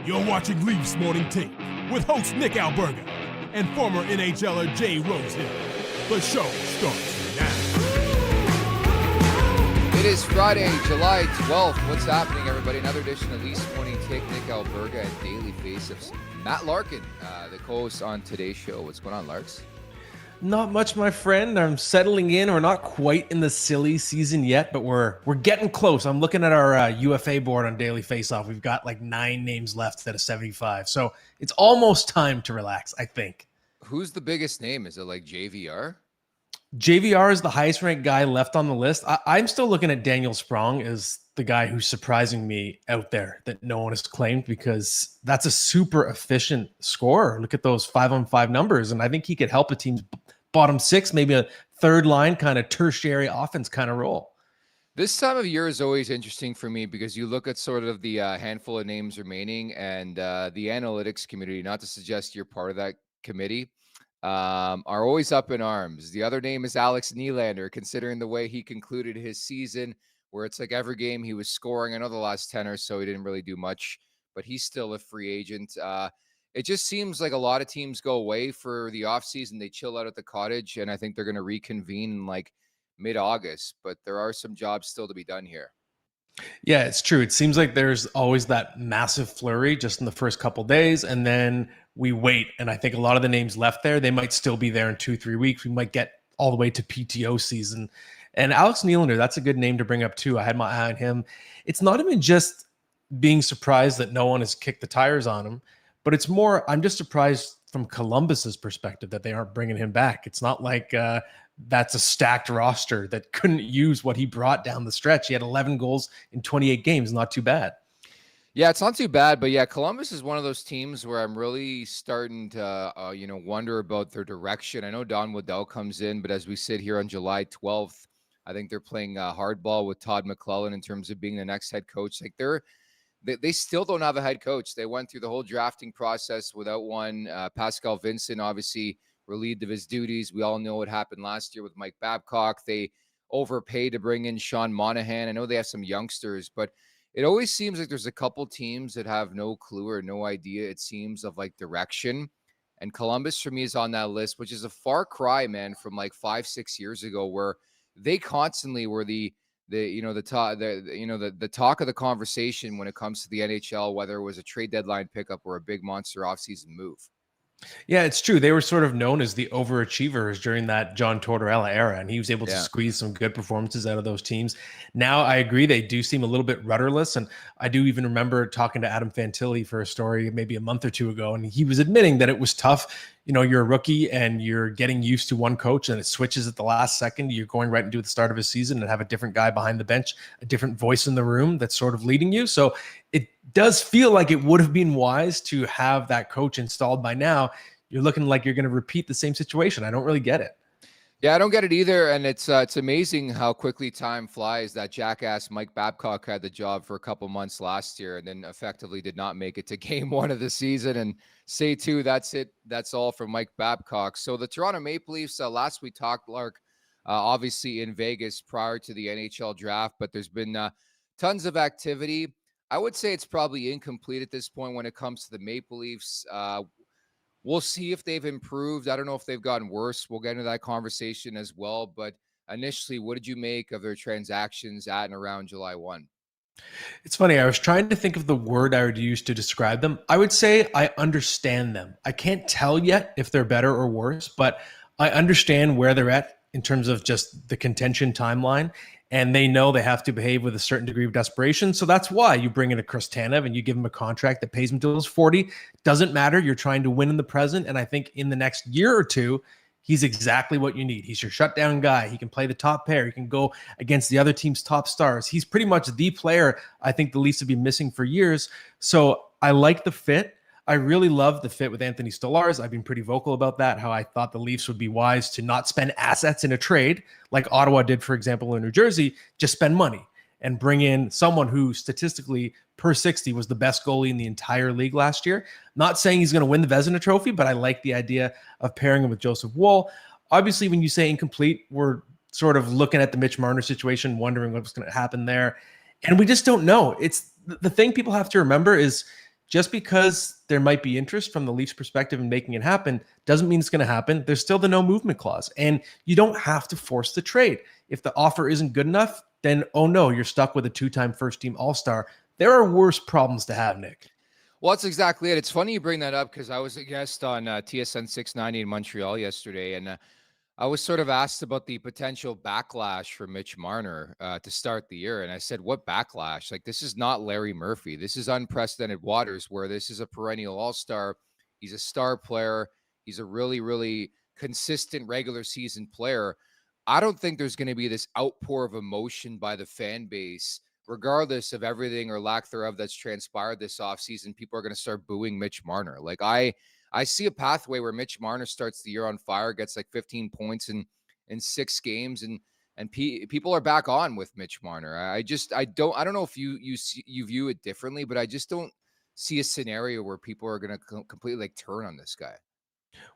You're watching Leafs Morning Take with host Nick Alberga and former NHLer Jay Rosehill. The show starts now. It is Friday, July 12th. What's happening, everybody? Another edition of Leafs Morning Take. Nick Alberga and daily face-offs. Matt Larkin, the co-host on today's show. What's going on, Larks? Not much, my friend. I'm settling in. We're not quite in the silly season yet, but we're getting close. I'm looking at our UFA board on Daily Faceoff. We've got like 9 names left out of 75. So it's almost time to relax, I think. Who's the biggest name? Is it like JVR? JVR is the highest ranked guy left on the list. I'm still looking at Daniel Sprong as the guy who's surprising me out there that no one has claimed, because that's a super efficient scorer. Look at those 5-on-5 numbers. And I think he could help a team's bottom 6, maybe a third line kind of tertiary offense kind of role. This time of year is always interesting for me because you look at sort of the handful of names remaining and the analytics community, not to suggest you're part of that committee, are always up in arms. The other name is Alex Nylander, considering the way he concluded his season, where it's like every game he was scoring. I know the last 10 or so he didn't really do much, but he's still a free agent. It just seems like a lot of teams go away for the offseason. They chill out at the cottage, and I think they're going to reconvene in like mid-August. But there are some jobs still to be done here. Yeah, it's true. It seems like there's always that massive flurry just in the first couple days, and then we wait. And I think a lot of the names left there, they might still be there in 2-3 weeks. We might get all the way to PTO season. And Alex Nylander, that's a good name to bring up too. I had my eye on him. It's not even just being surprised that no one has kicked the tires on him, but it's more, I'm just surprised from Columbus's perspective that they aren't bringing him back. It's not like that's a stacked roster that couldn't use what he brought down the stretch. He had 11 goals in 28 games. Not too bad. Yeah, it's not too bad. But yeah, Columbus is one of those teams where I'm really starting to, wonder about their direction. I know Don Waddell comes in, but as we sit here on July 12th, I think they're playing hardball with Todd McClellan in terms of being the next head coach. Like they still don't have a head coach. They went through the whole drafting process without one. Pascal Vincent obviously relieved of his duties. We all know what happened last year with Mike Babcock. They overpaid to bring in Sean Monahan. I know they have some youngsters, but it always seems like there's a couple teams that have no clue or no idea, it seems, of like direction. And Columbus for me is on that list, which is a far cry, man, from like 5-6 years ago, where they constantly were the talk of the conversation when it comes to the NHL, whether it was a trade deadline pickup or a big monster offseason move. Yeah, it's true. They were sort of known as the overachievers during that John Tortorella era, and he was able to squeeze some good performances out of those teams. Now, I agree, they do seem a little bit rudderless, and I do even remember talking to Adam Fantilli for a story maybe a month or two ago, and he was admitting that it was tough. You know, you're a rookie and you're getting used to one coach and it switches at the last second. You're going right into the start of a season and have a different guy behind the bench, a different voice in the room that's sort of leading you. So it does feel like it would have been wise to have that coach installed by now. You're looking like you're going to repeat the same situation. I don't really get it. Yeah, I don't get it either. And it's amazing how quickly time flies. That jackass Mike Babcock had the job for a couple months last year and then effectively did not make it to game 1 of the season. And say 2, that's it. That's all from Mike Babcock. So the Toronto Maple Leafs, last we talked, Lark, obviously in Vegas prior to the NHL draft, but there's been tons of activity. I would say it's probably incomplete at this point when it comes to the Maple Leafs. We'll see if they've improved. I don't know if they've gotten worse. We'll get into that conversation as well. But initially, what did you make of their transactions at and around July 1? It's funny. I was trying to think of the word I would use to describe them. I would say I understand them. I can't tell yet if they're better or worse, but I understand where they're at in terms of just the contention timeline. And they know they have to behave with a certain degree of desperation. So that's why you bring in a Chris Tanev and you give him a contract that pays him till he's 40. Doesn't matter. You're trying to win in the present. And I think in the next year or two, he's exactly what you need. He's your shutdown guy. He can play the top pair. He can go against the other team's top stars. He's pretty much the player I think the Leafs have been missing for years. So I like the fit. I really love the fit with Anthony Stolarz. I've been pretty vocal about that, how I thought the Leafs would be wise to not spend assets in a trade like Ottawa did, for example, in New Jersey, just spend money and bring in someone who statistically per 60 was the best goalie in the entire league last year. Not saying he's going to win the Vezina Trophy, but I like the idea of pairing him with Joseph Woll. Obviously, when you say incomplete, we're sort of looking at the Mitch Marner situation, wondering what's going to happen there. And we just don't know. It's the thing people have to remember is just because there might be interest from the Leafs perspective in making it happen doesn't mean it's going to happen. There's still the no movement clause, and you don't have to force the trade. If the offer isn't good enough, then, oh no, you're stuck with a 2-time first-team All-Star. There are worse problems to have, Nick. Well, that's exactly it. It's funny you bring that up because I was a guest on TSN 690 in Montreal yesterday, and I was sort of asked about the potential backlash for Mitch Marner to start the year. And I said, what backlash? Like, this is not Larry Murphy. This is unprecedented waters where this is a perennial all-star. He's a star player. He's a really, really consistent regular season player. I don't think there's going to be this outpour of emotion by the fan base, regardless of everything or lack thereof that's transpired this offseason. People are going to start booing Mitch Marner. Like, I see a pathway where Mitch Marner starts the year on fire, gets like 15 points in 6 games, and people are back on with Mitch Marner. I don't know if you view it differently, but I just don't see a scenario where people are going to completely like turn on this guy.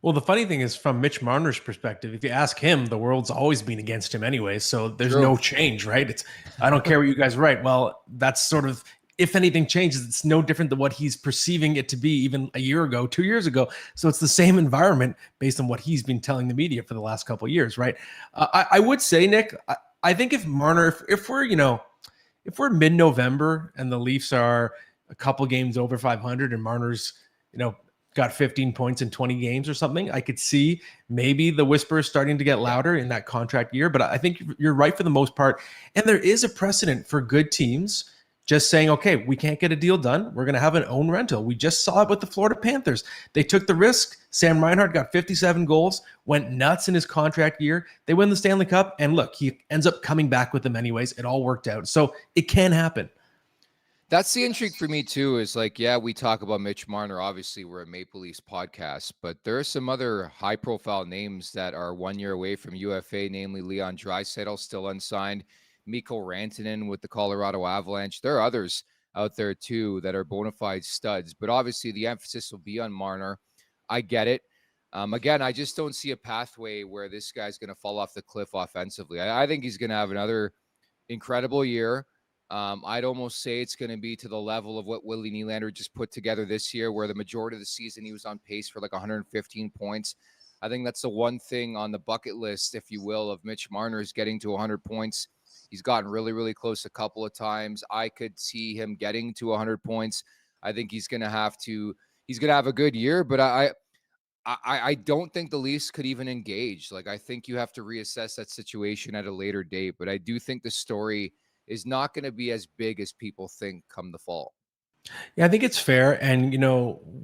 Well, the funny thing is, from Mitch Marner's perspective, if you ask him, the world's always been against him anyway. So there's True. no change, right? I don't care what you guys write. Well, that's sort of, if anything changes, it's no different than what he's perceiving it to be even a year ago, 2 years ago. So it's the same environment based on what he's been telling the media for the last couple of years, right? I would say, Nick, I think if Marner, if we're mid-November and the Leafs are a couple games over 500 and Marner's, got 15 points in 20 games or something, I could see maybe the whispers starting to get louder in that contract year. But I think you're right for the most part. And there is a precedent for good teams just saying, okay, we can't get a deal done. We're going to have an own rental. We just saw it with the Florida Panthers. They took the risk. Sam Reinhart got 57 goals, went nuts in his contract year. They win the Stanley Cup. And look, he ends up coming back with them anyways. It all worked out. So it can happen. That's the intrigue for me too, is like, yeah, we talk about Mitch Marner. Obviously, we're a Maple Leafs podcast, but there are some other high profile names that are 1 year away from UFA, namely Leon Draisaitl, still unsigned, Mikko Rantanen with the Colorado Avalanche. There are others out there too that are bona fide studs, but obviously the emphasis will be on Marner. I get it. Again, I just don't see a pathway where this guy's going to fall off the cliff offensively. I think he's going to have another incredible year. I'd almost say it's going to be to the level of what Willie Nylander just put together this year, where the majority of the season he was on pace for like 115 points. I think that's the one thing on the bucket list, if you will, of Mitch Marner is getting to 100 points. He's gotten really, really close a couple of times. I could see him getting to 100 points. I think he's going to have a good year, but I don't think the Leafs could even engage. Like, I think you have to reassess that situation at a later date, but I do think the story is not going to be as big as people think come the fall. Yeah, I think it's fair. And,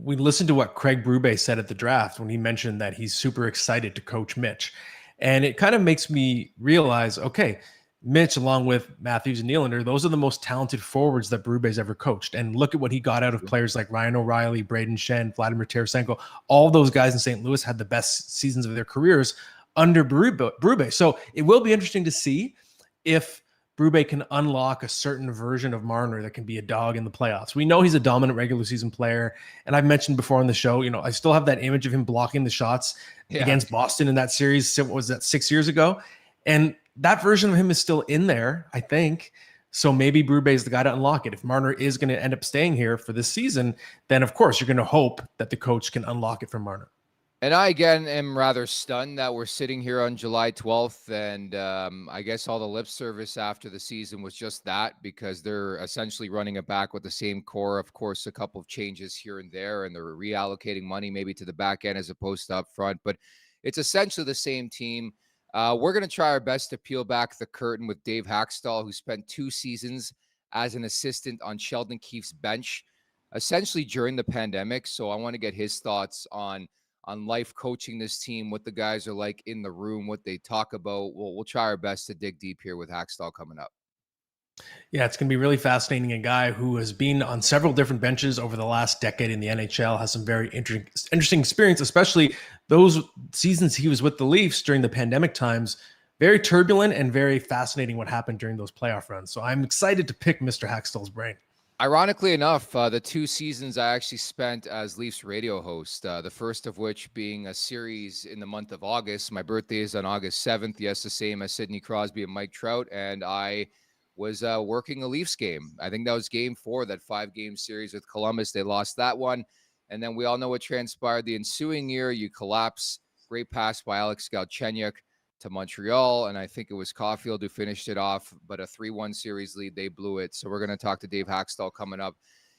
we listened to what Craig Berube said at the draft when he mentioned that he's super excited to coach Mitch. And it kind of makes me realize, okay, Mitch, along with Matthews and Nylander, those are the most talented forwards that Berube's ever coached. And look at what he got out of players like Ryan O'Reilly, Braden Shen, Vladimir Tarasenko. All those guys in St. Louis had the best seasons of their careers under Berube. So it will be interesting to see if Berube can unlock a certain version of Marner that can be a dog in the playoffs. We know he's a dominant regular season player. And I've mentioned before on the show, I still have that image of him blocking the shots against Boston in that series. What was that, 6 years ago? And that version of him is still in there, I think. So maybe Berube is the guy to unlock it. If Marner is going to end up staying here for this season, then of course you're going to hope that the coach can unlock it for Marner. And I, again, am rather stunned that we're sitting here on July 12th. And I guess all the lip service after the season was just that, because they're essentially running it back with the same core. Of course, a couple of changes here and there, and they're reallocating money maybe to the back end as opposed to up front. But it's essentially the same team. We're going to try our best to peel back the curtain with Dave Hakstol, who spent 2 seasons as an assistant on Sheldon Keefe's bench, essentially during the pandemic. So I want to get his thoughts on life coaching this team, what the guys are like in the room, what they talk about. We'll try our best to dig deep here with Hakstol coming up. Yeah, it's going to be really fascinating. A guy who has been on several different benches over the last decade in the NHL, has some very interesting experience, especially those seasons he was with the Leafs during the pandemic times. Very turbulent and very fascinating what happened during those playoff runs. So I'm excited to pick Mr. Hakstol's brain. Ironically enough, the 2 seasons I actually spent as Leafs radio host, the first of which being a series in the month of August. My birthday is on August 7th. Yes, the same as Sidney Crosby and Mike Trout. And I was working a Leafs game. I think that was game 4, that 5-game series with Columbus. They lost that one. And then we all know what transpired the ensuing year. You collapse. Great pass by Alex Galchenyuk to Montreal. And I think it was Caulfield who finished it off. But a 3-1 series lead, they blew it. So we're going to talk to Dave Hakstol coming up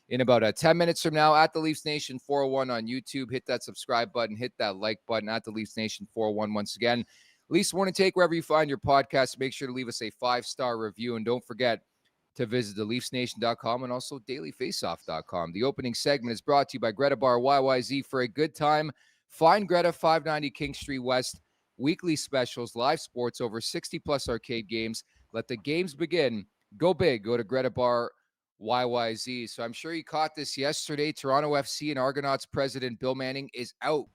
in about 10 minutes from now at the Leafs Nation 401 on YouTube. Hit that subscribe button. Hit that like button at the Leafs Nation 401 once again. Leafs Morning Take, wherever you find your podcast, make sure to leave us a 5-star review. And don't forget to visit theleafsnation.com and also dailyfaceoff.com. The opening segment is brought to you by Greta Bar YYZ. For a good time, find Greta, 590 King Street West. Weekly specials, live sports, over 60-plus arcade games. Let the games begin. Go big. Go to Greta Bar YYZ. So I'm sure you caught this yesterday. Toronto FC and Argonauts president Bill Manning is out.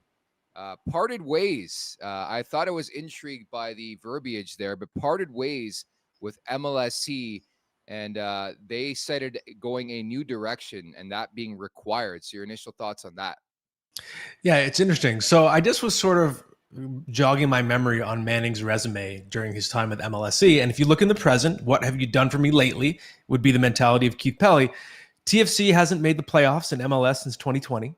Parted ways. I thought I was intrigued by the verbiage there, but parted ways with MLSE, and they cited going a new direction and that being required. So your initial thoughts on that? Yeah, it's interesting. So I just was sort of jogging my memory on Manning's resume during his time with MLSE. And if you look in the present, what have you done for me lately would be the mentality of Keith Pelly. TFC hasn't made the playoffs in MLS since 2020.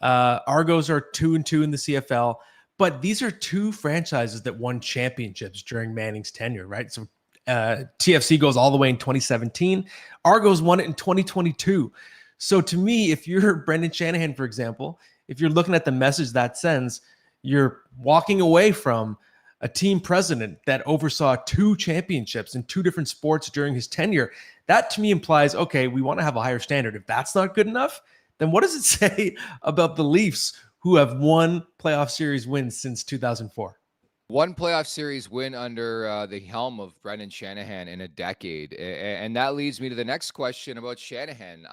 Argos are 2-2 in the CFL, but these are two franchises that won championships during Manning's tenure, right? So TFC goes all the way in 2017. Argos won it in 2022. So to me, if you're Brendan Shanahan, for example, if you're looking at the message that sends, you're walking away from a team president that oversaw 2 championships in 2 different sports during his tenure. That to me implies, okay, we want to have a higher standard. If that's not good enough, then what does it say about the Leafs, who have 1 playoff series win since 2004? 1 playoff series win under the helm of Brendan Shanahan in a decade. And that leads me to the next question about Shanahan.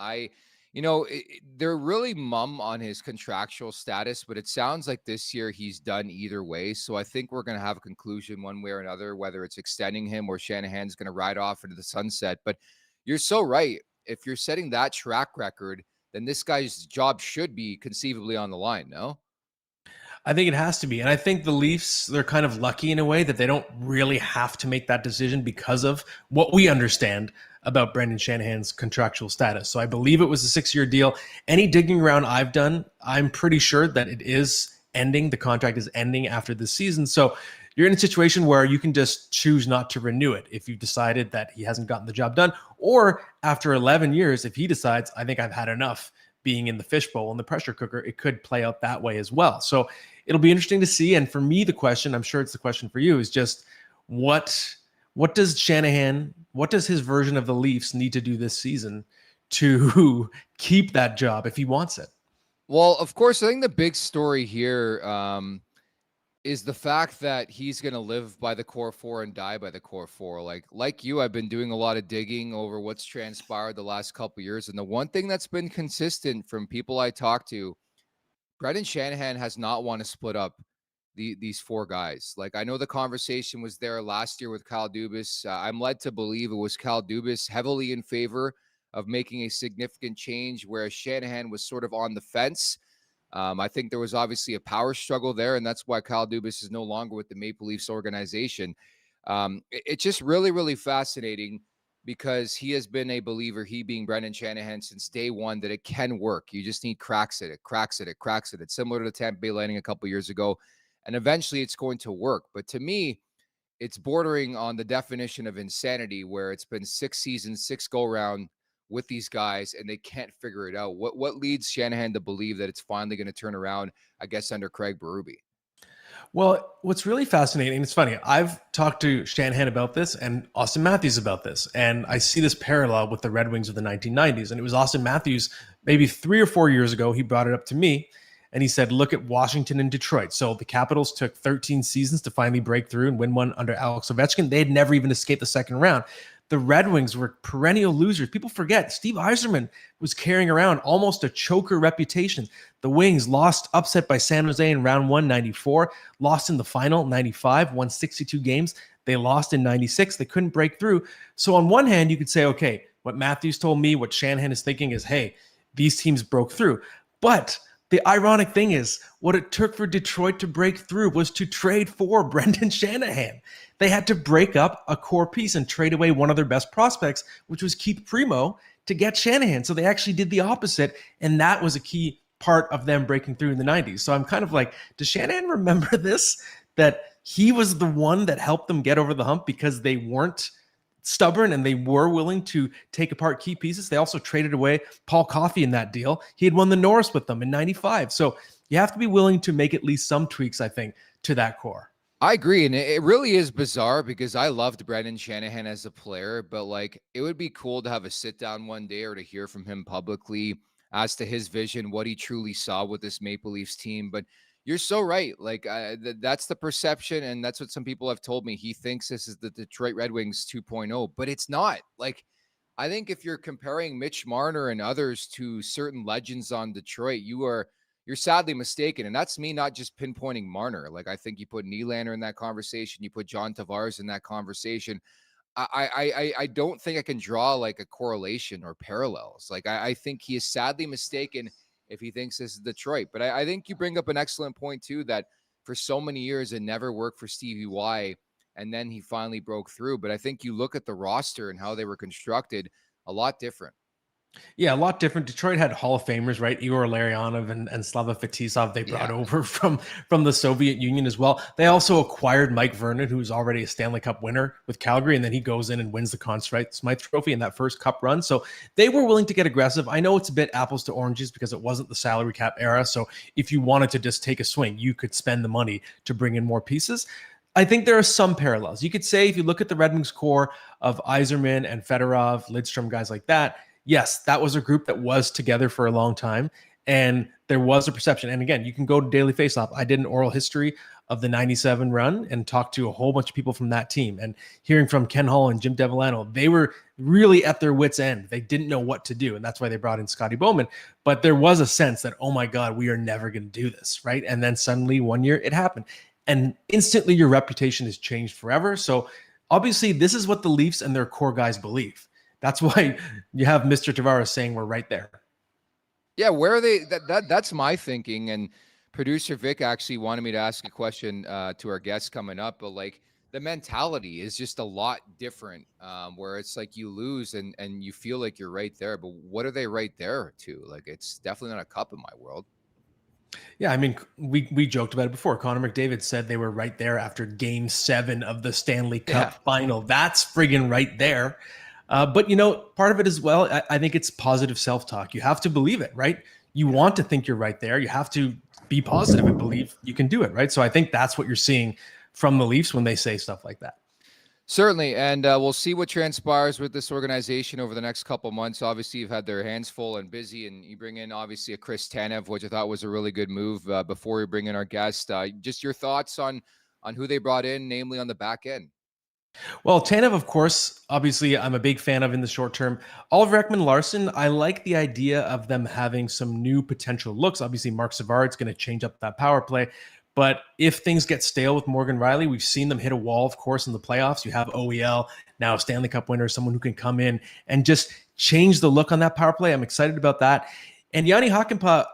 They're really mum on his contractual status, but it sounds like this year he's done either way. So I think we're going to have a conclusion one way or another, whether it's extending him or Shanahan's going to ride off into the sunset. But you're so right. If you're setting that track record, then this guy's job should be conceivably on the line, no? I think it has to be. And I think the Leafs, they're kind of lucky in a way that they don't really have to make that decision because of what we understand about Brendan Shanahan's contractual status. So I believe it was a 6-year deal. Any digging around I've done, I'm pretty sure that it is ending. The contract is ending after this season. So you're in a situation where you can just choose not to renew it if you've decided that he hasn't gotten the job done. Or after 11 years, if he decides, I think I've had enough being in the fishbowl and the pressure cooker, it could play out that way as well. So it'll be interesting to see. And for me, the question, I'm sure it's the question for you, is just what does Shanahan, what does his version of the Leafs need to do this season to keep that job if he wants it? Well, of course, I think the big story here is the fact that he's going to live by the core 4 and die by the core 4. Like you, I've been doing a lot of digging over what's transpired the last couple of years. And the one thing that's been consistent from people I talk to, Brendan Shanahan has not want to split up these 4 guys. Like, I know the conversation was there last year with Kyle Dubas. I'm led to believe it was Kyle Dubas heavily in favor of making a significant change, whereas Shanahan was sort of on the fence. I think there was obviously a power struggle there, and that's why Kyle Dubas is no longer with the Maple Leafs organization. It's just really, really fascinating because he has been a believer, he being Brendan Shanahan, since day one, that it can work. You just need cracks at it. It's similar to the Tampa Bay Lightning a couple years ago, and eventually it's going to work. But to me, it's bordering on the definition of insanity, where it's been 6 seasons, 6 go-round with these guys, and they can't figure it out. What leads Shanahan to believe that it's finally going to turn around, I guess, under Craig Berube? Well, what's really fascinating, it's funny, I've talked to Shanahan about this and Austin Matthews about this, and I see this parallel with the Red Wings of the 1990s. And it was Austin Matthews, maybe 3 or 4 years ago, he brought it up to me, and he said, look at Washington and Detroit. So the Capitals took 13 seasons to finally break through and win one under Alex Ovechkin. They had never even escaped the second round. The Red Wings were perennial losers. People forget Steve Yzerman was carrying around almost a choker reputation. The Wings lost, upset by San Jose in round 1, 94, lost in the final, 95, won 62 games. They lost in 96. They couldn't break through. So on one hand, you could say, okay, what Matthews told me, what Shanahan is thinking is, hey, these teams broke through. But the ironic thing is, what it took for Detroit to break through was to trade for Brendan Shanahan. they had to break up a core piece and trade away one of their best prospects, which was Keith Primo, to get Shanahan. So they actually did the opposite, and that was a key part of them breaking through in the 90s. So I'm kind of like, does Shanahan remember this? That he was the one that helped them get over the hump because they weren't stubborn and they were willing to take apart key pieces. They also traded away Paul Coffey in that deal. He had won the Norris with them in 95. So you have to be willing to make at least some tweaks, I think, to that core. I agree. And it really is bizarre because I loved Brendan Shanahan as a player, but like it would be cool to have a sit down one day or to hear from him publicly as to his vision, what he truly saw with this Maple Leafs team. But you're so right. Like that's the perception. And that's what some people have told me. He thinks this is the Detroit Red Wings 2.0, but it's not. Like, I think if you're comparing Mitch Marner and others to certain legends on Detroit, you're sadly mistaken. And that's me not just pinpointing Marner. Like, I think you put Nylander in that conversation. You put John Tavares in that conversation. I don't think I can draw like a correlation or parallels. Like, I think he is sadly mistaken if he thinks this is Detroit. But I think you bring up an excellent point too, that for so many years it never worked for Stevie Y, and then he finally broke through. But I think you look at the roster and how they were constructed, a lot different. Yeah, a lot different. Detroit had Hall of Famers, right? Igor Larionov and Slava Fetisov they brought over from the Soviet Union as well. They also acquired Mike Vernon, who's already a Stanley Cup winner with Calgary, and then he goes in and wins the Conn Smythe Trophy in that first cup run. So they were willing to get aggressive. I know it's a bit apples to oranges because it wasn't the salary cap era. So if you wanted to just take a swing, you could spend the money to bring in more pieces. I think there are some parallels. You could say if you look at the Red Wings core of Yzerman and Fedorov, Lidstrom, guys like that, yes, that was a group that was together for a long time, and there was a perception. And again, you can go to Daily Faceoff. I did an oral history of the 97 run and talked to a whole bunch of people from that team. And hearing from Ken Hall and Jim Devellano, they were really at their wits' end. They didn't know what to do, and that's why they brought in Scotty Bowman. But there was a sense that, oh my God, we are never going to do this, right? And then suddenly one year it happened. And instantly your reputation has changed forever. So obviously this is what the Leafs and their core guys believe. That's why you have Mr. Tavares saying we're right there. Yeah, where are they? That's my thinking. And producer Vic actually wanted me to ask a question to our guests coming up. But like the mentality is just a lot different, where it's like you lose and you feel like you're right there. But what are they right there to? Like it's definitely not a cup in my world. Yeah, I mean, we joked about it before. Connor McDavid said they were right there after Game 7 of the Stanley Cup final. That's friggin' right there. But, you know, part of it as well, I think it's positive self-talk. You have to believe it, right? You want to think you're right there. You have to be positive and believe you can do it, right? So I think that's what you're seeing from the Leafs when they say stuff like that. Certainly, and we'll see what transpires with this organization over the next couple months. Obviously, you've had their hands full and busy, and you bring in, obviously, a Chris Tanev, which I thought was a really good move. Before we bring in our guest, just your thoughts on who they brought in, namely on the back end. Well, Tanev, of course, obviously, I'm a big fan of in the short term. Oliver Ekman-Larsson, I like the idea of them having some new potential looks. Obviously, Mark Savard's going to change up that power play. But if things get stale with Morgan Riley, we've seen them hit a wall, of course, in the playoffs. You have OEL, now a Stanley Cup winner, someone who can come in and just change the look on that power play. I'm excited about that. And Yanni Hakanpää,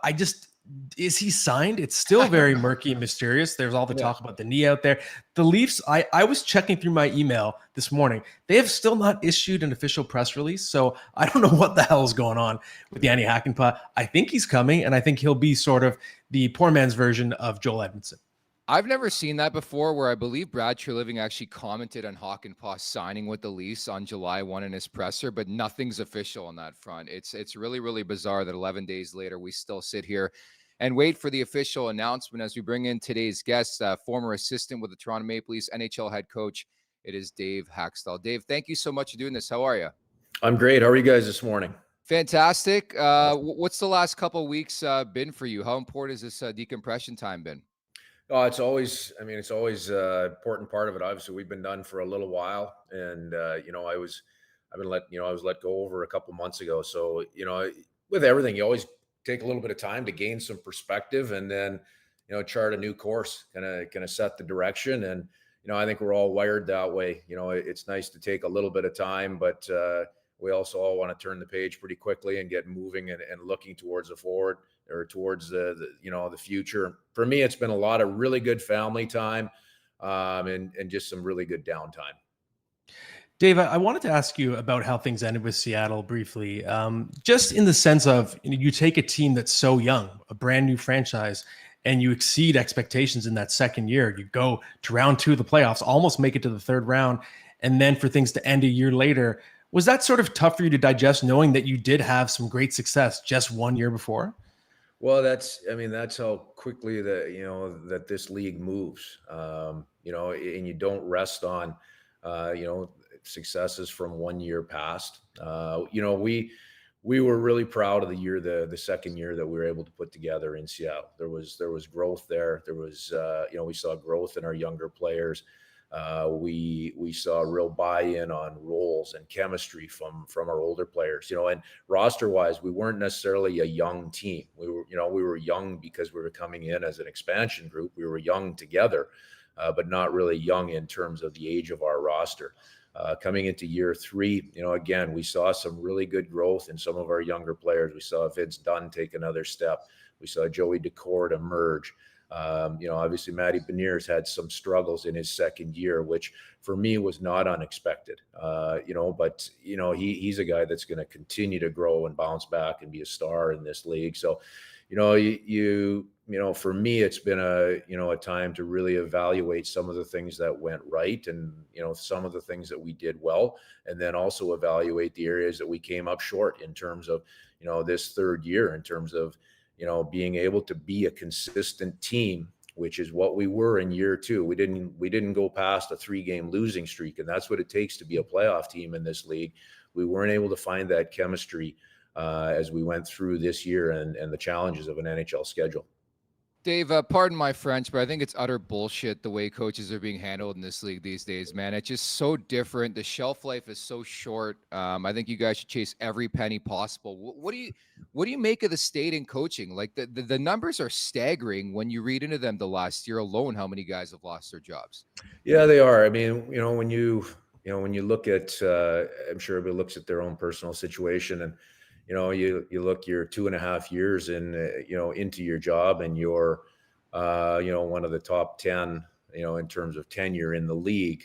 is he signed? It's still very murky and mysterious. There's all the talk about the knee out there. The Leafs, I was checking through my email this morning. They have still not issued an official press release. So I don't know what the hell is going on with Yanni Hakanpää. I think he's coming, and I think he'll be sort of the poor man's version of Joel Edmondson. I've never seen that before, where I believe Brad Treliving actually commented on Hakanpää signing with the Leafs on July 1 in his presser, but nothing's official on that front. It's really, really bizarre that 11 days later we still sit here and wait for the official announcement as we bring in today's guest, former assistant with the Toronto Maple Leafs, NHL head coach. It is Dave Hakstol. Dave, thank you so much for doing this. How are you? I'm great. How are you guys this morning? Fantastic. What's the last couple of weeks been for you? How important has this decompression time been? Oh, it's always an important part of it. Obviously, we've been done for a little while, and I was let go over a couple months ago. So, with everything, you always take a little bit of time to gain some perspective, and then, chart a new course, kind of set the direction. And, I think we're all wired that way. It's nice to take a little bit of time, but we also all want to turn the page pretty quickly and get moving and looking towards the forward, or towards the future. For me, it's been a lot of really good family time. and just some really good downtime. Dave, I wanted to ask you about how things ended with Seattle briefly. Just in the sense of, you take a team that's so young, a brand new franchise, and you exceed expectations in that second year. You go to round 2 of the playoffs, almost make it to the third round, and then for things to end a year later. Was that sort of tough for you to digest, knowing that you did have some great success just 1 year before? Well, that's how quickly that this league moves. And you don't rest on, successes from 1 year past. We were really proud of the second year that we were able to put together in Seattle. There was growth there. There was, we saw growth in our younger players. We saw a real buy-in on roles and chemistry from our older players, and roster wise, we weren't necessarily a young team. We were young because we were coming in as an expansion group. We were young together, but not really young in terms of the age of our roster. Coming into year 3, again, we saw some really good growth in some of our younger players. We saw Vince Dunn take another step. We saw Joey Decord emerge. Obviously Matty Beniers had some struggles in his second year, which for me was not unexpected. But he's a guy that's going to continue to grow and bounce back and be a star in this league. So, for me, it's been a time to really evaluate some of the things that went right and, some of the things that we did well, and then also evaluate the areas that we came up short in terms of, this third year, in terms of, being able to be a consistent team, which is what we were in year 2. We didn't go past a 3-game losing streak, and that's what it takes to be a playoff team in this league. We weren't able to find that chemistry as we went through this year and the challenges of an NHL schedule. Dave, pardon my French, but I think it's utter bullshit the way coaches are being handled in this league these days, man. It's just so different. The shelf life is so short. I think you guys should chase every penny possible. What do you make of the state in coaching? Like the numbers are staggering when you read into them. The last year alone, how many guys have lost their jobs? Yeah, they are. I mean, when you look at, I'm sure everybody looks at their own personal situation, and you look, you're 2.5 years into your job, and you're, one of the top 10, in terms of tenure in the league,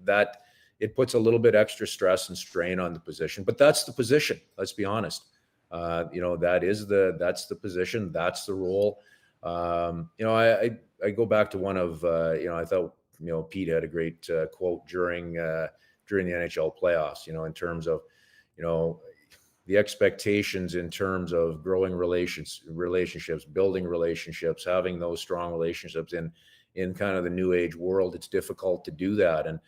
that it puts a little bit extra stress and strain on the position, but that's the position. Let's be honest. That's the position. That's the role. I go back to one of, I thought, Pete had a great quote during the NHL playoffs, in terms of, the expectations in terms of growing relationships, building relationships, having those strong relationships in kind of the new age world. It's difficult to do that. And,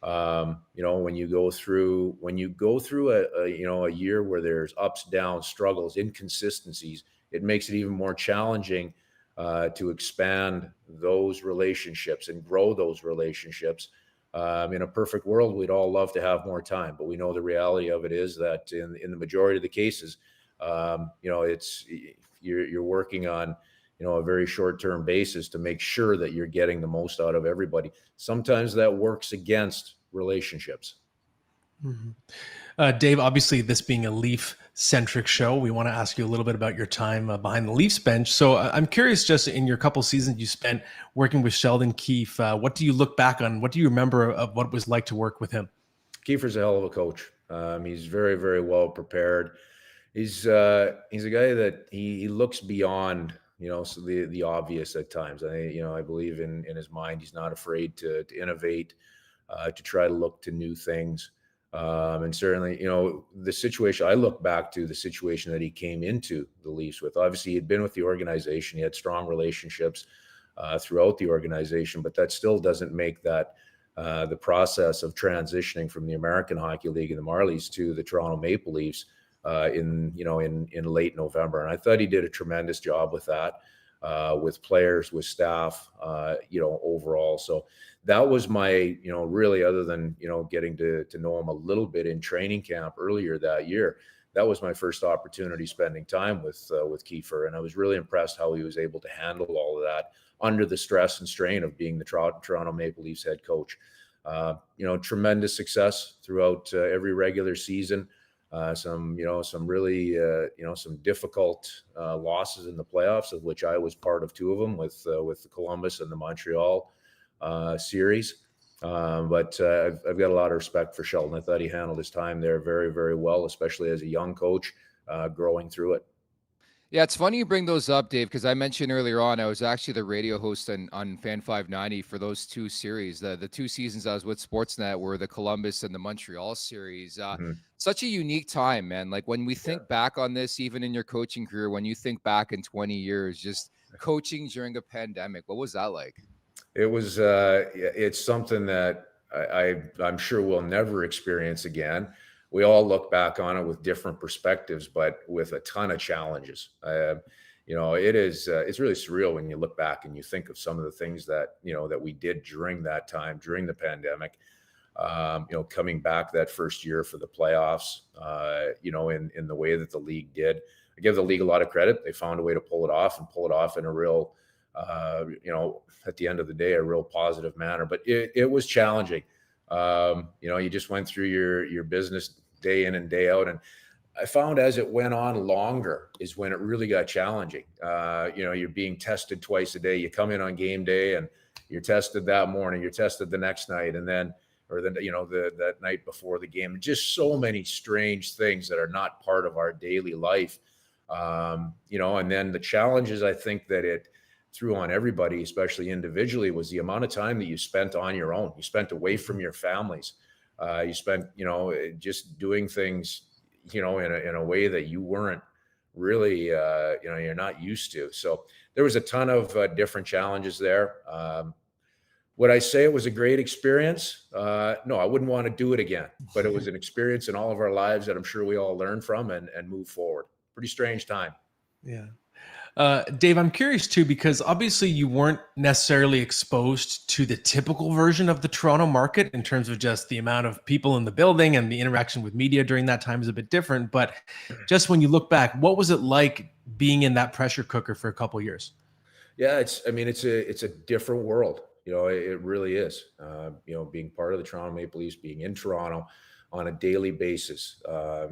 when you go through a year where there's ups, downs, struggles, inconsistencies, it makes it even more challenging to expand those relationships and grow those relationships. In a perfect world, we'd all love to have more time, but we know the reality of it is that in the majority of the cases, it's you're working on, a very short-term basis to make sure that you're getting the most out of everybody. Sometimes that works against relationships. Mm-hmm. Dave, obviously this being a Leaf-centric show, we want to ask you a little bit about your time behind the Leafs bench. So I'm curious, just in your couple seasons you spent working with Sheldon Keefe, what do you look back on? What do you remember of what it was like to work with him? Kiefer's a hell of a coach. He's very, very well prepared. He's a guy that he looks beyond, so the obvious at times. I believe in his mind, he's not afraid to innovate, to try to look to new things. And certainly, the situation, I look back to the situation that he came into the Leafs with. Obviously, he'd been with the organization. He had strong relationships throughout the organization, but that still doesn't make that the process of transitioning from the American Hockey League and the Marlies to the Toronto Maple Leafs in late November. And I thought he did a tremendous job with that, with players, with staff, overall. So that was my, really, other than, getting to know him a little bit in training camp earlier that year, that was my first opportunity spending time with Kiefer. And I was really impressed how he was able to handle all of that under the stress and strain of being the Toronto Maple Leafs head coach. Tremendous success throughout every regular season. Some really, some difficult losses in the playoffs, of which I was part of 2 of them with the Columbus and the Montreal series. But I've got a lot of respect for Sheldon. I thought he handled his time there very, very well, especially as a young coach growing through it. Yeah, it's funny you bring those up, Dave, because I mentioned earlier on I was actually the radio host on Fan 590 for those two series. The two seasons I was with Sportsnet were the Columbus and the Montreal series. Such a unique time, man. Like when we think back on this, even in your coaching career, when you think back in 20 years, just coaching during a pandemic, what was that like? It was, it's something that I'm sure we'll never experience again. We all look back on it with different perspectives, but with a ton of challenges. It's really surreal when you look back and you think of some of the things that, that we did during that time, during the pandemic, coming back that first year for the playoffs, in the way that the league did. I give the league a lot of credit. They found a way to pull it off in a real, at the end of the day, a real positive manner, but it was challenging. You just went through your business day in and day out. And I found as it went on longer is when it really got challenging. You're being tested twice a day. You come in on game day and you're tested that morning, you're tested the next night. And then, that night before the game, just so many strange things that are not part of our daily life. And then the challenges I think that it threw on everybody, especially individually, was the amount of time that you spent on your own. You spent away from your families. You spent, just doing things, in a way that you weren't really, you're not used to. So there was a ton of different challenges there. Would I say it was a great experience? No, I wouldn't want to do it again, but it was an experience in all of our lives that I'm sure we all learn from and move forward. Pretty strange time. Yeah. Dave, I'm curious too, because obviously you weren't necessarily exposed to the typical version of the Toronto market in terms of just the amount of people in the building, and the interaction with media during that time is a bit different. But just when you look back, what was it like being in that pressure cooker for a couple of years? Yeah, it's a different world. It really is. Being part of the Toronto Maple Leafs, being in Toronto on a daily basis.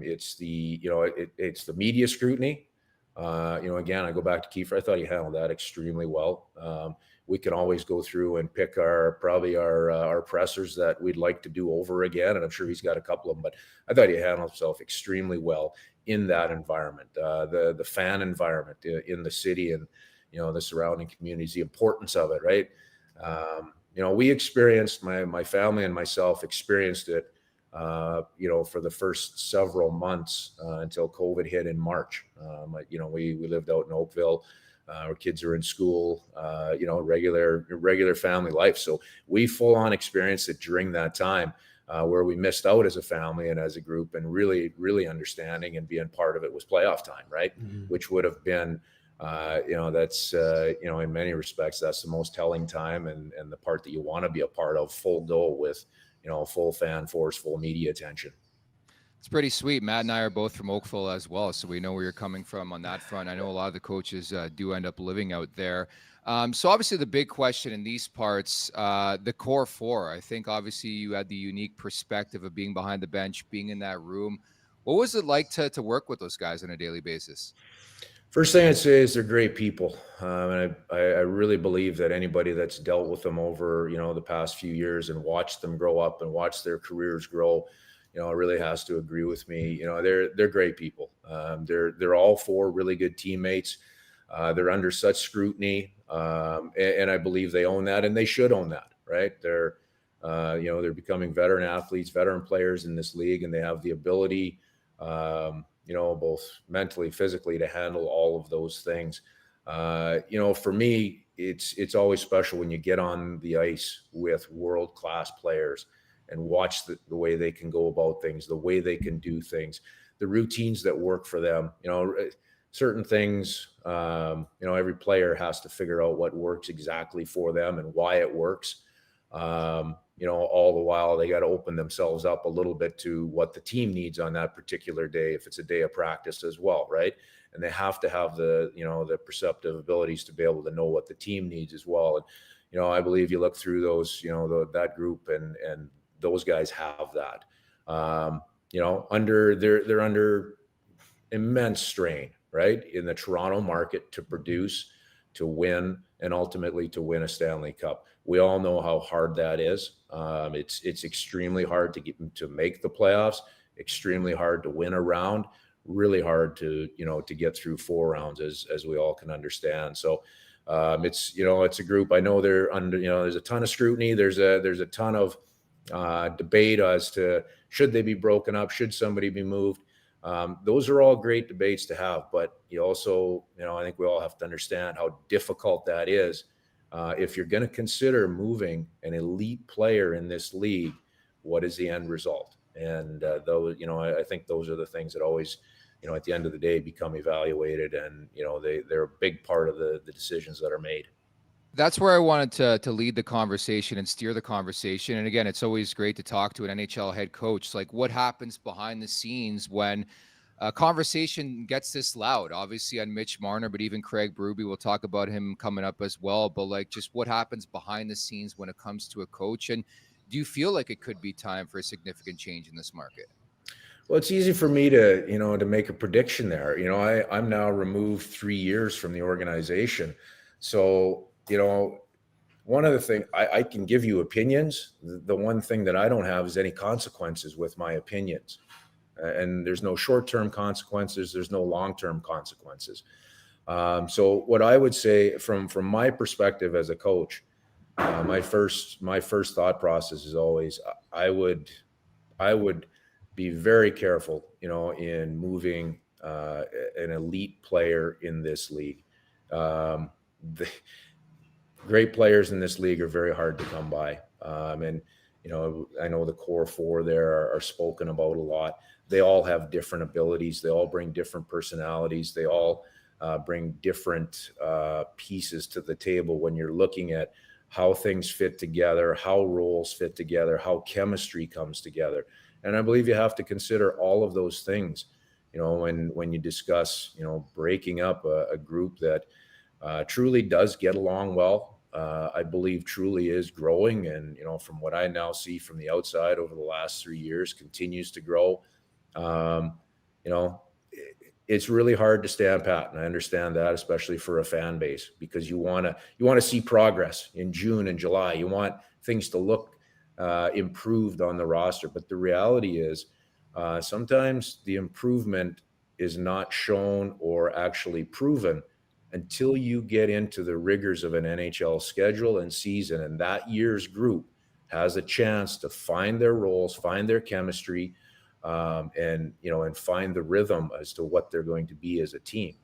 It's the media scrutiny. Again, I go back to Kiefer. I thought he handled that extremely well. We can always go through and pick our pressers that we'd like to do over again, and I'm sure he's got a couple of them. But I thought he handled himself extremely well in that environment, the fan environment in the city, and the surrounding communities, the importance of it, right? We experienced, my family and myself experienced it. For the first several months until COVID hit in March. We lived out in Oakville. Our kids are in school, regular family life. So we full on experienced it during that time where we missed out as a family and as a group, and really, really understanding and being part of it was playoff time, right? Mm-hmm. Which would have been, that's, in many respects, that's the most telling time and the part that you want to be a part of, full go with, full fan force, full media attention. It's pretty sweet. Matt and I are both from Oakville as well, so we know where you're coming from on that front. I know a lot of the coaches do end up living out there. So obviously the big question in these parts, the core four, I think obviously you had the unique perspective of being behind the bench, being in that room. What was it like to work with those guys on a daily basis? First thing I'd say is they're great people. And I really believe that anybody that's dealt with them over, the past few years and watched them grow up and watched their careers grow, really has to agree with me. They're great people. They're all four really good teammates. They're under such scrutiny. And I believe they own that, and they should own that, right? They're becoming veteran athletes, veteran players in this league, and they have the ability, both mentally, physically, to handle all of those things. For me, it's always special when you get on the ice with world-class players and watch the way they can go about things, the way they can do things, the routines that work for them. Certain things, every player has to figure out what works exactly for them and why it works. All the while they got to open themselves up a little bit to what the team needs on that particular day, if it's a day of practice as well, right? And they have to have the perceptive abilities to be able to know what the team needs as well. And, I believe you look through those, that group, and those guys have that. They're under immense strain, right, in the Toronto market to produce, to win and ultimately to win a Stanley Cup. We all know how hard that is. It's extremely hard to make the playoffs, extremely hard to win a round, really hard to get through 4 rounds, as we all can understand. So it's a group. I know they're under, there's a ton of scrutiny. There's a ton of debate as to should they be broken up, should somebody be moved. Those are all great debates to have, but you also, I think we all have to understand how difficult that is. If you're going to consider moving an elite player in this league, what is the end result? And those, I think those are the things that always, at the end of the day, become evaluated, and they're a big part of the decisions that are made. That's where I wanted to lead the conversation and steer the conversation. And again, it's always great to talk to an NHL head coach. Like, what happens behind the scenes when a conversation gets this loud? Obviously on Mitch Marner, but even Craig Berube, we'll talk about him coming up as well. But like, just what happens behind the scenes when it comes to a coach? And do you feel like it could be time for a significant change in this market? Well, it's easy for me to, to make a prediction there. I'm now removed 3 years from the organization. So, one of the things I can give you opinions. The one thing that I don't have is any consequences with my opinions. And there's no short-term consequences. There's no long-term consequences. So what I would say from my perspective as a coach, my first thought process is always, I would be very careful, in moving an elite player in this league. The great players in this league are very hard to come by. And, I know the core 4 there are spoken about a lot. They all have different abilities. They all bring different personalities. They all bring different pieces to the table when you're looking at how things fit together, how roles fit together, how chemistry comes together. And I believe you have to consider all of those things, when you discuss, breaking up a group that truly does get along well. I believe truly is growing. And, from what I now see from the outside over the last 3 years, continues to grow. It's really hard to stand pat. And I understand that, especially for a fan base, because you want to see progress in June and July. You want things to look improved on the roster. But the reality is sometimes the improvement is not shown or actually proven until you get into the rigors of an NHL schedule and season, and that year's group has a chance to find their roles, find their chemistry, and find the rhythm as to what they're going to be as a team.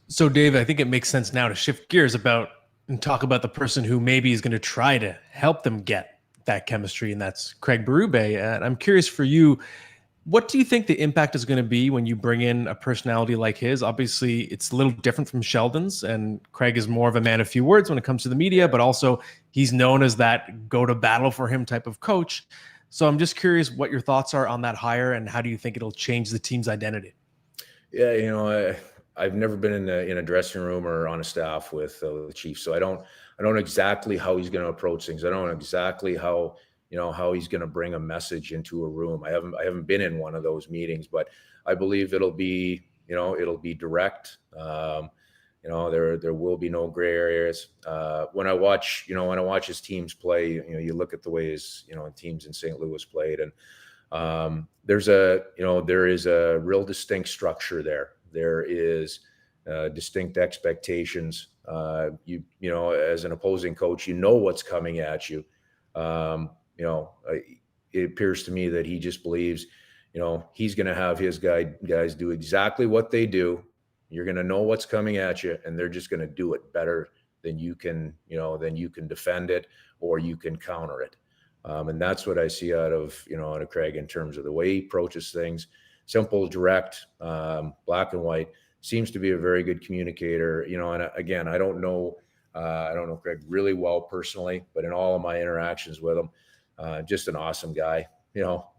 So, Dave, I think it makes sense now to shift gears and talk about the person who maybe is going to try to help them get that chemistry, and that's Craig Berube. And I'm curious for you, what do you think the impact is going to be when you bring in a personality like his? Obviously, it's a little different from Sheldon's, and Craig is more of a man of few words when it comes to the media, but also he's known as that go to battle for him type of coach. So I'm just curious what your thoughts are on that hire, and how do you think it'll change the team's identity? Yeah, I've never been in a dressing room or on a staff with the Chiefs, so I don't know exactly how he's going to approach things. I don't know exactly how he's going to bring a message into a room. I haven't been in one of those meetings, but I believe it'll be direct. There will be no gray areas. When I watch his teams play, you look at the way his, teams in St. Louis played, and there is a real distinct structure there. There is distinct expectations. As an opposing coach, what's coming at you. It appears to me that he just believes, he's going to have his guys do exactly what they do. You're going to know what's coming at you, and they're just going to do it better than you can defend it, or you can counter it. And that's what I see out of Craig in terms of the way he approaches things. Simple, direct, black and white. Seems to be a very good communicator. And again, I don't know Craig really well personally, but in all of my interactions with him, just an awesome guy.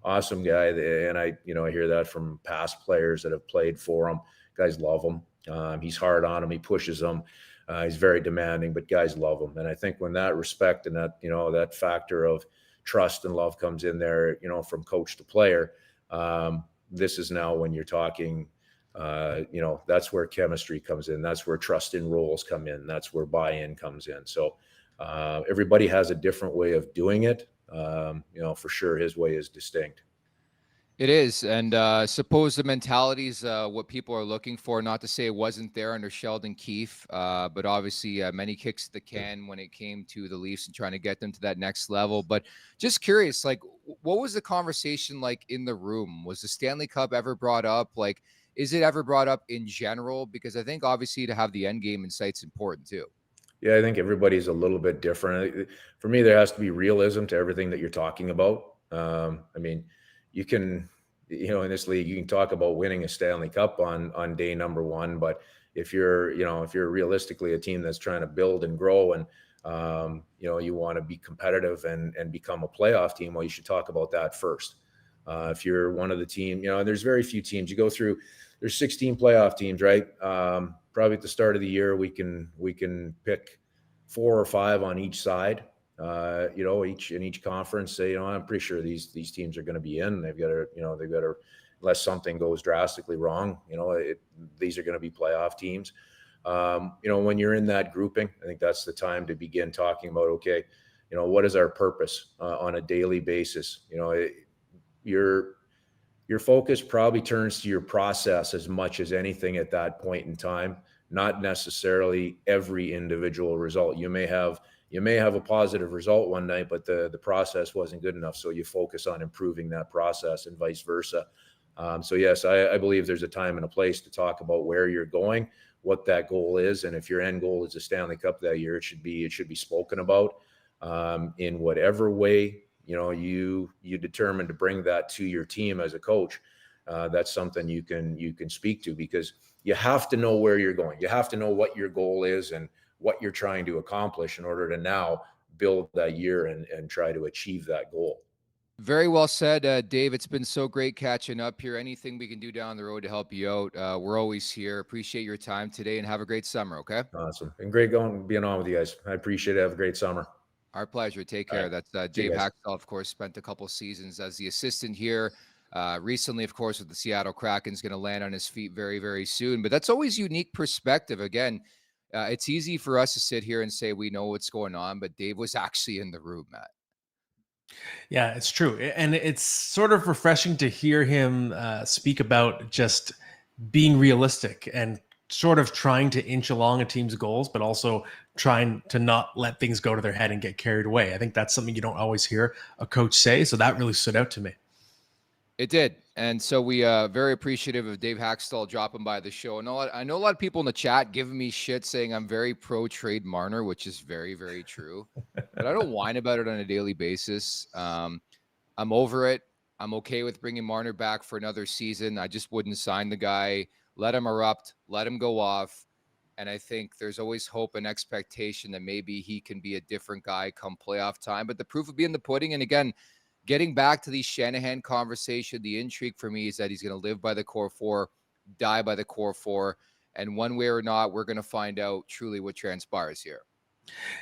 Awesome guy. And I hear that from past players that have played for him. Guys love him. He's hard on him. He pushes them. He's very demanding, but guys love him. And I think when that respect and that, that factor of trust and love comes in there, from coach to player, this is now when you're talking That's where chemistry comes in. That's where trust in roles come in. That's where buy-in comes in. So everybody has a different way of doing it. For sure his way is distinct. It is. And suppose the mentality is what people are looking for. Not to say it wasn't there under Sheldon Keefe, but obviously many kicks at the can when it came to the Leafs and trying to get them to that next level. But just curious, like, what was the conversation like in the room? Was the Stanley Cup ever brought up? Like, is it ever brought up in general? Because I think obviously to have the end game in sight is important too. Yeah, I think everybody's a little bit different. For me, there has to be realism to everything that you're talking about. You can, in this league, you can talk about winning a Stanley Cup on day number one, but if you're realistically a team that's trying to build and grow and, you want to be competitive and become a playoff team, well, you should talk about that first. If you're one of the team, there's very few teams you go through. There's 16 playoff teams, right? Probably at the start of the year, we can pick 4 or 5 on each side. Each conference, say, I'm pretty sure these teams are going to be in. They've got to, unless something goes drastically wrong, these are going to be playoff teams. When you're in that grouping, I think that's the time to begin talking about, okay, what is our purpose on a daily basis? Your focus probably turns to your process as much as anything at that point in time, not necessarily every individual result. You may have a positive result one night, but the process wasn't good enough. So you focus on improving that process and vice versa. So yes, I believe there's a time and a place to talk about where you're going, what that goal is. And if your end goal is a Stanley Cup that year, it should be spoken about in whatever way, you determine to bring that to your team as a coach. That's something you can speak to, because you have to know where you're going. You have to know what your goal is and what you're trying to accomplish in order to now build that year and try to achieve that goal. Very well said, Dave. It's been so great catching up here. Anything we can do down the road to help you out, we're always here. Appreciate your time today and have a great summer, okay? Awesome. And great being on with you guys. I appreciate it. Have a great summer. Our pleasure. Take care. Right. That's Dave Hakstol, of course, spent a couple seasons as the assistant here. Recently, of course, with the Seattle Kraken, is going to land on his feet very, very soon. But that's always unique perspective. Again, it's easy for us to sit here and say we know what's going on, but Dave was actually in the room, Matt. Yeah, it's true. And it's sort of refreshing to hear him speak about just being realistic and sort of trying to inch along a team's goals, but also trying to not let things go to their head and get carried away. I think that's something you don't always hear a coach say. So that really stood out to me. It did. And so we very appreciative of Dave Hakstol dropping by the show. And I know a lot of people in the chat giving me shit saying I'm very pro trade Marner, which is very, very true. But I don't whine about it on a daily basis. I'm over it. I'm okay with bringing Marner back for another season. I just wouldn't sign the guy. Let him erupt. Let him go off. And I think there's always hope and expectation that maybe he can be a different guy come playoff time. But the proof will be in the pudding. And again, getting back to the Shanahan conversation, the intrigue for me is that he's going to live by the core 4, die by the core 4. And one way or not, we're going to find out truly what transpires here.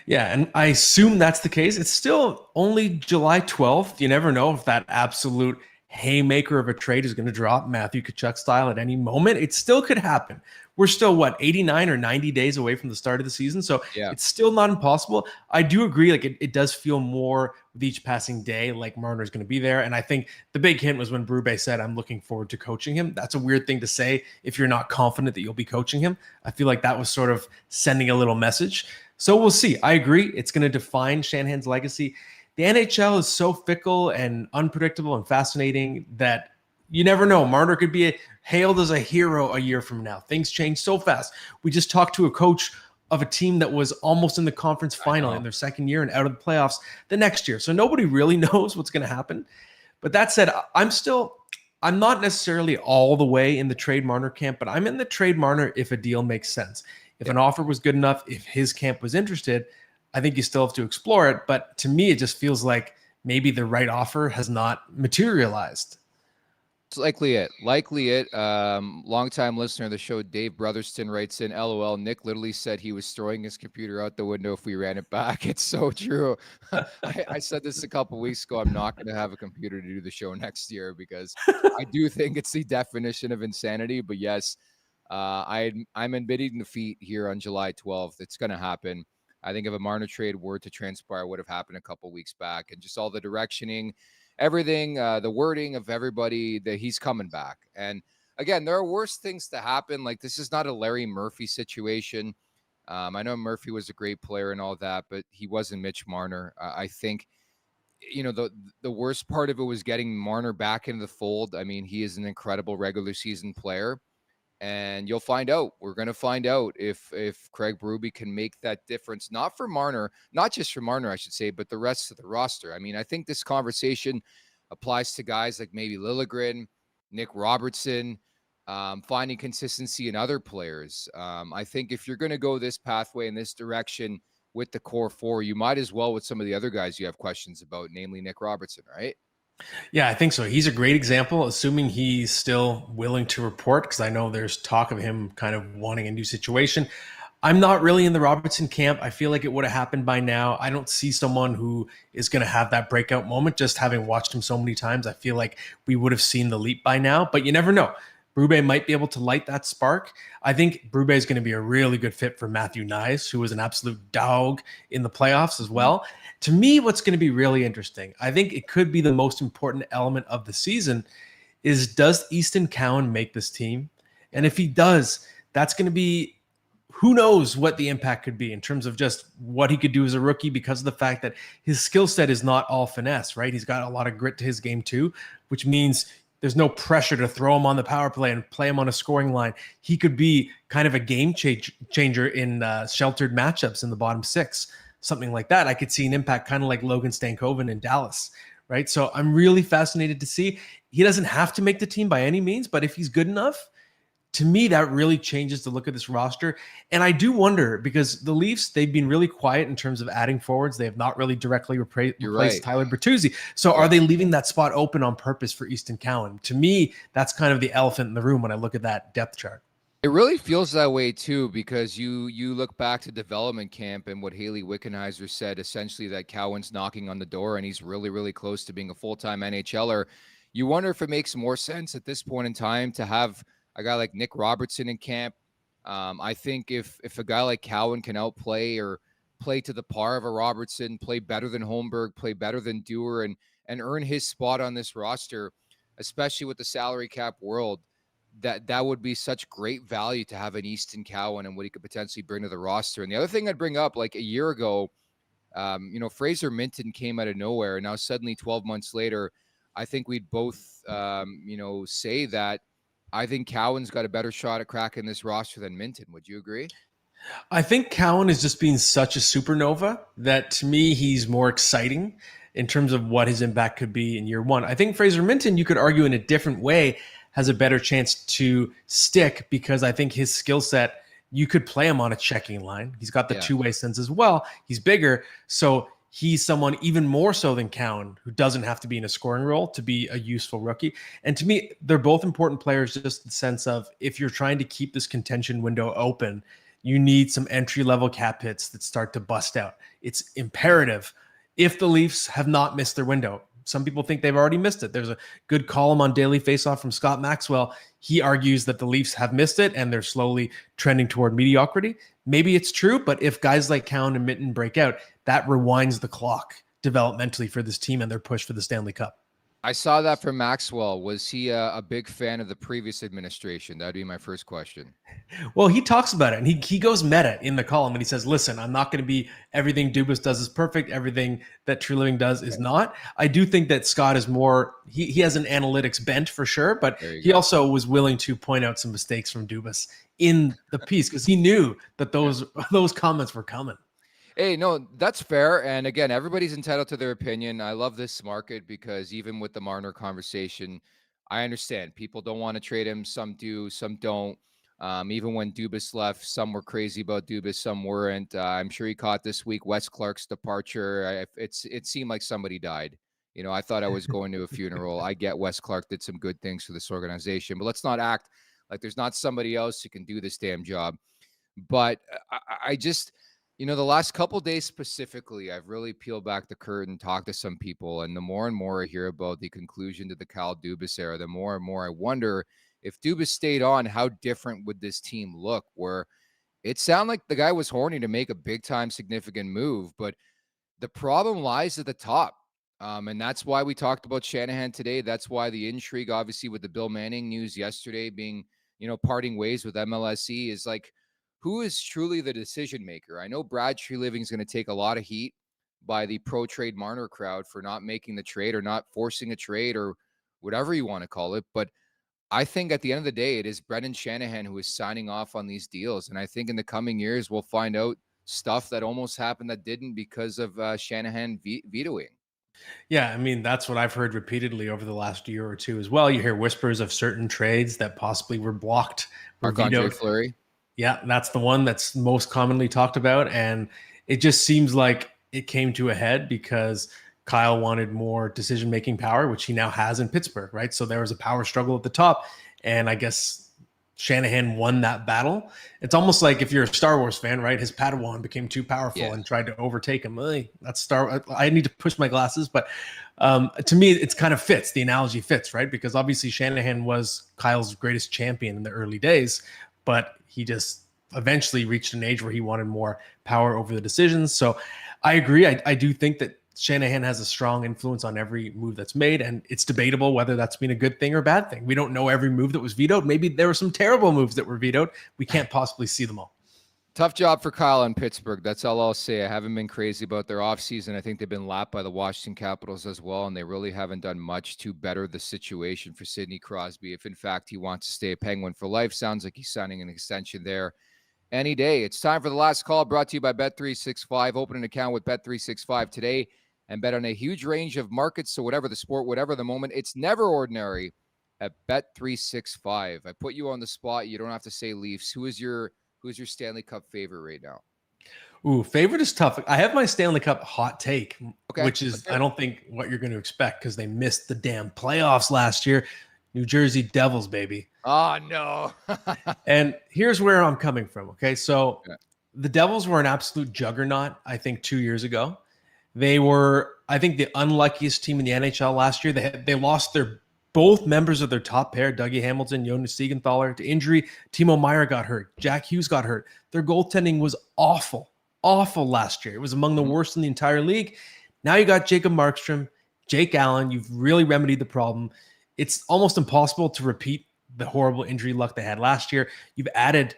Yeah, and I assume that's the case. It's still only July 12th. You never know if that absolute haymaker of a trade is going to drop Matthew Tkachuk style at any moment. It still could happen. We're still, 89 or 90 days away from the start of the season. So yeah, it's still not impossible. I do agree. Like it does feel more with each passing day like Marner is going to be there. And I think the big hint was when Berube said, I'm looking forward to coaching him. That's a weird thing to say if you're not confident that you'll be coaching him. I feel like that was sort of sending a little message. So we'll see. I agree. It's going to define Shanahan's legacy. The NHL is so fickle and unpredictable and fascinating that you never know. Marner could be hailed as a hero a year from now. Things change so fast. We just talked to a coach of a team that was almost in the conference final in their second year and out of the playoffs the next year. So nobody really knows what's going to happen. But that said, I'm not necessarily all the way in the trade Marner camp, but I'm in the trade Marner if a deal makes sense. If an offer was good enough, if his camp was interested, I think you still have to explore it. But to me, it just feels like maybe the right offer has not materialized. It's likely it. Likely it. Longtime listener of the show, Dave Brotherston, writes in, LOL, Nick literally said he was throwing his computer out the window if we ran it back. It's so true. I said this a couple weeks ago. I'm not going to have a computer to do the show next year because I do think it's the definition of insanity. But yes, I'm admitting defeat here on July 12th. It's going to happen. I think if a Marner trade were to transpire, would have happened a couple weeks back, and just all the directioning, everything, the wording of everybody, that he's coming back. And again, there are worse things to happen. Like, this is not a Larry Murphy situation. I know Murphy was a great player and all that, but he wasn't Mitch Marner. I think, the worst part of it was getting Marner back into the fold. I mean, he is an incredible regular season player. And you'll find out. We're going to find out if Craig Berube can make that difference, not for Marner, not just for Marner, I should say, but the rest of the roster. I mean, I think this conversation applies to guys like maybe Liljegren, Nick Robertson, finding consistency in other players. I think if you're going to go this pathway in this direction with the core four, you might as well with some of the other guys you have questions about, namely Nick Robertson, right? Yeah, I think so. He's a great example, assuming he's still willing to report, because I know there's talk of him kind of wanting a new situation. I'm not really in the Robertson camp. I feel like it would have happened by now. I don't see someone who is going to have that breakout moment. Just having watched him so many times, I feel like we would have seen the leap by now, but you never know. Berube might be able to light that spark. I think Berube is going to be a really good fit for Matthew Knies, who was an absolute dog in the playoffs as well. To me, what's going to be really interesting, I think it could be the most important element of the season, is does Easton Cowan make this team? And if he does, that's going to be, who knows what the impact could be in terms of just what he could do as a rookie, because of the fact that his skill set is not all finesse, right? He's got a lot of grit to his game too, which means there's no pressure to throw him on the power play and play him on a scoring line. He could be kind of a game changer in sheltered matchups in the bottom six, something like that. I could see an impact kind of like Logan Stankoven in Dallas, right? So I'm really fascinated to see. He doesn't have to make the team by any means, but if he's good enough, to me, that really changes the look of this roster. And I do wonder, because the Leafs, they've been really quiet in terms of adding forwards. They have not really directly replaced Tyler Bertuzzi. So are they leaving that spot open on purpose for Easton Cowan? To me, that's kind of the elephant in the room when I look at that depth chart. It really feels that way too, because you look back to development camp and what Haley Wickenheiser said, essentially that Cowan's knocking on the door and he's really, really close to being a full-time NHLer. You wonder if it makes more sense at this point in time to have a guy like Nick Robertson in camp. I think if a guy like Cowan can outplay or play to the par of a Robertson, play better than Holmberg, play better than Dewar, and earn his spot on this roster, especially with the salary cap world, that would be such great value to have an Easton Cowan and what he could potentially bring to the roster. And the other thing I'd bring up, like a year ago, Fraser Minton came out of nowhere, and now suddenly 12 months later, I think we'd both, say that I think Cowan's got a better shot at cracking this roster than Minton. Would you agree? I think Cowan is just being such a supernova that, to me, he's more exciting in terms of what his impact could be in year one. I think Fraser Minton, you could argue in a different way, has a better chance to stick, because I think his skill set, you could play him on a checking line. He's got the two-way sense as well. He's bigger. So he's someone even more so than Cowan, who doesn't have to be in a scoring role to be a useful rookie. And to me, they're both important players, just in the sense of, if you're trying to keep this contention window open, you need some entry-level cap hits that start to bust out. It's imperative if the Leafs have not missed their window. Some people think they've already missed it. There's a good column on Daily Faceoff from Scott Maxwell. He argues that the Leafs have missed it and they're slowly trending toward mediocrity. Maybe it's true, but if guys like Cowan and Minton break out, that rewinds the clock developmentally for this team and their push for the Stanley Cup. I saw that from Maxwell. Was he a big fan of the previous administration? That'd be my first question. Well, he talks about it, and he goes meta in the column, and he says, listen, I'm not going to be everything Dubas does is perfect. Everything that True Living does is not. I do think that Scott is more, he has an analytics bent for sure, but he also was willing to point out some mistakes from Dubas in the piece, because he knew that those comments were coming. Hey, no, that's fair. And again, everybody's entitled to their opinion. I love this market because even with the Marner conversation, I understand people don't want to trade him. Some do, some don't. Even when Dubas left, some were crazy about Dubas, some weren't. I'm sure he caught this week Wes Clark's departure. It seemed like somebody died I thought I was going to a funeral. I get Wes Clark did some good things for this organization, but let's not act like there's not somebody else who can do this damn job. But I just, the last couple of days specifically, I've really peeled back the curtain, talked to some people, and the more and more I hear about the conclusion to the Kyle Dubas era, the more and more I wonder if Dubas stayed on, how different would this team look? Where it sounded like the guy was horny to make a big-time significant move, but the problem lies at the top. And that's why we talked about Shanahan today. That's why the intrigue, obviously, with the Bill Manning news yesterday being, parting ways with MLSE is like, who is truly the decision maker? I know Brad Treliving is going to take a lot of heat by the pro-trade Marner crowd for not making the trade or not forcing a trade or whatever you want to call it. But I think at the end of the day, it is Brendan Shanahan who is signing off on these deals. And I think in the coming years, we'll find out stuff that almost happened that didn't because of Shanahan vetoing. Yeah, I mean, that's what I've heard repeatedly over the last year or two as well. You hear whispers of certain trades that possibly were blocked, were vetoed. Fleury. Yeah, that's the one that's most commonly talked about. And it just seems like it came to a head because Kyle wanted more decision-making power, which he now has in Pittsburgh, right? So there was a power struggle at the top. And I guess Shanahan won that battle. It's almost like if you're a Star Wars fan, right? His Padawan became too powerful and tried to overtake him. That's I need to push my glasses, but to me, it's kind of fits. The analogy fits, right? Because obviously Shanahan was Kyle's greatest champion in the early days, but he just eventually reached an age where he wanted more power over the decisions. So I agree. I do think that Shanahan has a strong influence on every move that's made, and it's debatable whether that's been a good thing or a bad thing. We don't know every move that was vetoed. Maybe there were some terrible moves that were vetoed. We can't possibly see them all. Tough job for Kyle in Pittsburgh. That's all I'll say. I haven't been crazy about their offseason. I think they've been lapped by the Washington Capitals as well, and they really haven't done much to better the situation for Sidney Crosby. If, in fact, he wants to stay a Penguin for life, sounds like he's signing an extension there any day. It's time for the last call, brought to you by Bet365. Open an account with Bet365 today and bet on a huge range of markets. So whatever the sport, whatever the moment, it's never ordinary at Bet365. I put you on the spot. You don't have to say Leafs. Who's your Stanley Cup favorite right now? Ooh, favorite is tough. I have my Stanley Cup hot take, okay, which is, I don't think what you're going to expect because they missed the damn playoffs last year. New Jersey Devils, baby. Oh, no. And here's where I'm coming from, okay? So the Devils were an absolute juggernaut, I think, 2 years ago. They were, I think, the unluckiest team in the NHL last year. They lost both members of their top pair, Dougie Hamilton, Jonas Siegenthaler, to injury. Timo Meier got hurt. Jack Hughes got hurt. Their goaltending was awful last year. It was among the worst in the entire league. Now you got Jacob Markstrom, Jake Allen. You've really remedied the problem. It's almost impossible to repeat the horrible injury luck they had last year. You've added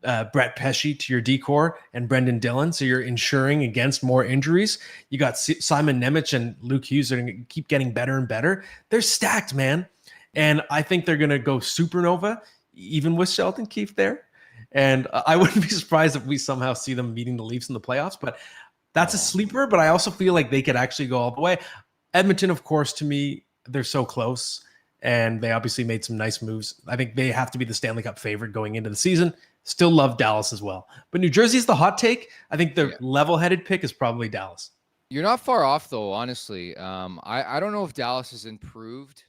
Brett Pesce to your decor and Brendan Dillon, so you're insuring against more injuries. You got Simon Nemec and Luke Hughes are going to keep getting better and better. They're stacked, man. And I think they're going to go supernova, even with Sheldon Keefe there. And I wouldn't be surprised if we somehow see them beating the Leafs in the playoffs, but that's a sleeper. But I also feel like they could actually go all the way. Edmonton, of course, to me, they're so close. And they obviously made some nice moves. I think they have to be the Stanley Cup favorite going into the season. Still love Dallas as well. But New Jersey is the hot take. I think the level-headed pick is probably Dallas. You're not far off, though, honestly. I don't know if Dallas has improved.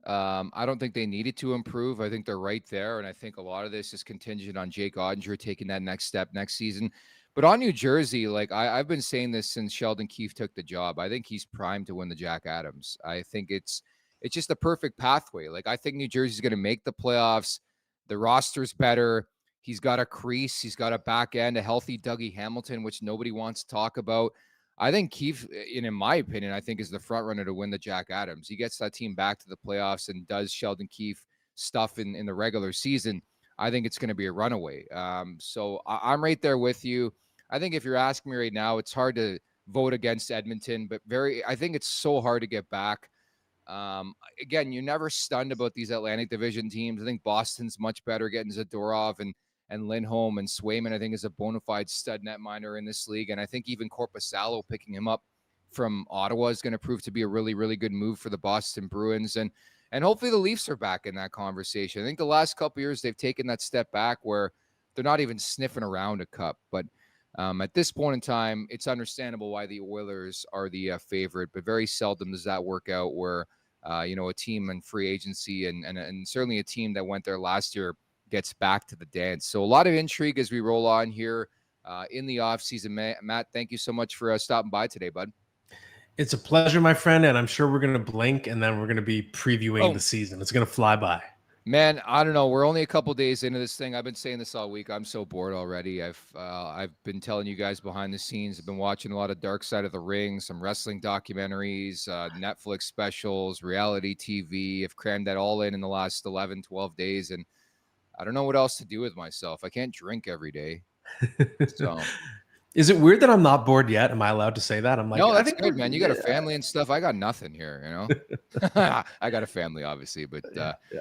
I don't think they needed to improve. I think they're right there. And I think a lot of this is contingent on Jake Ottinger taking that next step next season. But on New Jersey, like I've been saying this since Sheldon Keefe took the job. I think he's primed to win the Jack Adams. I think it's just the perfect pathway. Like, I think New Jersey's going to make the playoffs. The roster's better. He's got a crease. He's got a back end, a healthy Dougie Hamilton, which nobody wants to talk about. I think Keefe, in my opinion, I think is the front runner to win the Jack Adams. He gets that team back to the playoffs and does Sheldon Keefe stuff in the regular season. I think it's going to be a runaway. So I'm right there with you. I think if you're asking me right now, it's hard to vote against Edmonton, but I think it's so hard to get back. Again, you're never stunned about these Atlantic Division teams. I think Boston's much better getting Zadorov and Lindholm and Swayman, I think, is a bona fide stud netminder in this league. And I think even Korpisalo picking him up from Ottawa is going to prove to be a really, really good move for the Boston Bruins. And hopefully the Leafs are back in that conversation. I think the last couple of years they've taken that step back where they're not even sniffing around a cup. But At this point in time, it's understandable why the Oilers are the favorite, but very seldom does that work out where, a team in free agency and certainly a team that went there last year gets back to the dance. So a lot of intrigue as we roll on here in the offseason. Matt, thank you so much for stopping by today, bud. It's a pleasure, my friend, and I'm sure we're going to blink, and then we're going to be previewing the season. It's going to fly by. Man, I don't know. We're only a couple days into this thing. I've been saying this all week. I'm so bored already. I've been telling you guys behind the scenes. I've been watching a lot of Dark Side of the Ring, some wrestling documentaries, Netflix specials, reality TV. I've crammed that all in the last 11, 12 days, and I don't know what else to do with myself. I can't drink every day. So... Is it weird that I'm not bored yet? Am I allowed to say that? I'm like, no, that's good, man. You got a family and stuff. I got nothing here, I got a family, obviously, but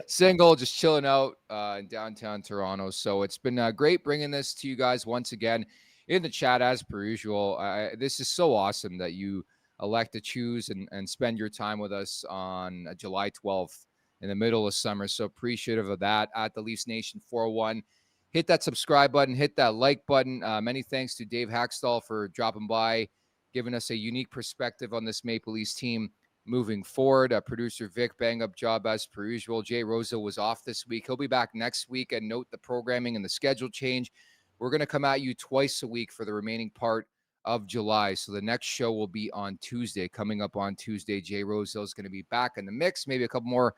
single, just chilling out in downtown Toronto. So it's been great bringing this to you guys once again in the chat as per usual. This is so awesome that you elect to choose and spend your time with us on July 12th in the middle of summer. So appreciative of that at the Leafs Nation 401. Hit that subscribe button, hit that like button. Many thanks to Dave Hakstol for dropping by, giving us a unique perspective on this Maple Leafs team moving forward. Producer Vic, bang up job as per usual. Jay Rosa was off this week. He'll be back next week. And note the programming and the schedule change. We're going to come at you twice a week for the remaining part of July. So the next show will be on Tuesday. Coming up on Tuesday, Jay Rosa is going to be back in the mix. Maybe a couple more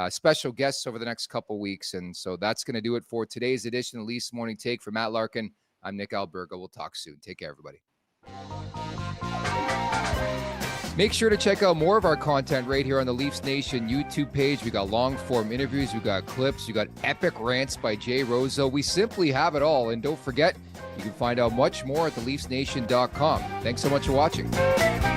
special guests over the next couple weeks. And so that's going to do it for today's edition of Leafs Morning Take. For Matt Larkin, I'm Nick Alberga. We'll talk soon. Take care, everybody. Make sure to check out more of our content right here on the Leafs Nation YouTube page. We got long-form interviews. We got clips. We got epic rants by Jay Rosa. We simply have it all. And don't forget, you can find out much more at theleafsnation.com. Thanks so much for watching.